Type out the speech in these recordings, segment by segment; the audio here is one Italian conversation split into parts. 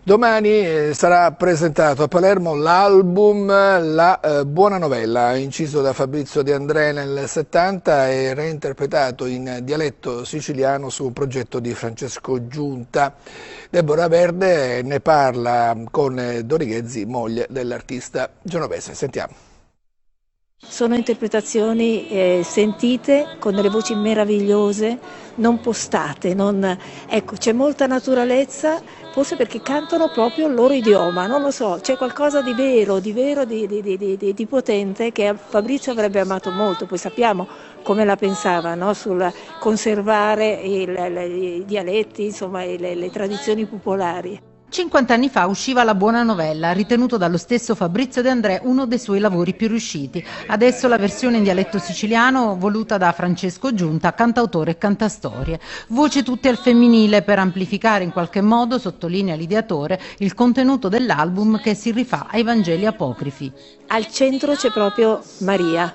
Domani sarà presentato a Palermo l'album La Buona Novella, inciso da Fabrizio De André nel 70 e reinterpretato in dialetto siciliano su un progetto di Francesco Giunta. Deborah Verde ne parla con Dori Ghezzi, moglie dell'artista genovese. Sentiamo. Sono interpretazioni sentite con delle voci meravigliose, non postate, ecco, c'è molta naturalezza, forse perché cantano proprio il loro idioma, non lo so, c'è qualcosa di vero, di potente che Fabrizio avrebbe amato molto, poi sappiamo come la pensava, no? Sul conservare i dialetti, insomma, le tradizioni popolari. 50 anni fa usciva La Buona Novella, ritenuto dallo stesso Fabrizio De André uno dei suoi lavori più riusciti. Adesso la versione in dialetto siciliano voluta da Francesco Giunta, cantautore e cantastorie. Voci tutte al femminile per amplificare in qualche modo, sottolinea l'ideatore, il contenuto dell'album che si rifà ai Vangeli apocrifi. Al centro c'è proprio Maria,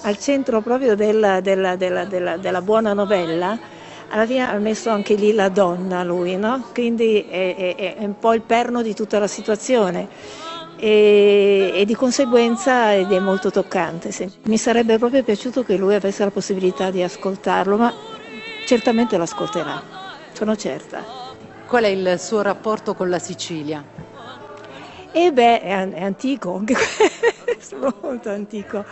al centro proprio della Buona Novella. Alla fine ha messo anche lì la donna lui, no? Quindi è un po' il perno di tutta la situazione e di conseguenza ed è molto toccante. Sì. Mi sarebbe proprio piaciuto che lui avesse la possibilità di ascoltarlo, ma certamente lo ascolterà, sono certa. Qual è il suo rapporto con la Sicilia? E beh, è antico anche questo, molto antico.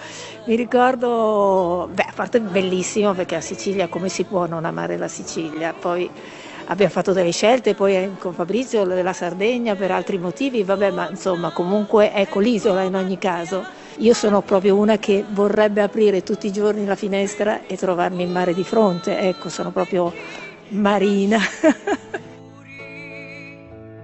Mi ricordo, a parte bellissimo perché la Sicilia, come si può non amare la Sicilia? Poi abbiamo fatto delle scelte, poi con Fabrizio la Sardegna per altri motivi, vabbè, ma insomma comunque ecco l'isola in ogni caso. Io sono proprio una che vorrebbe aprire tutti i giorni la finestra e trovarmi il mare di fronte, ecco, sono proprio marina.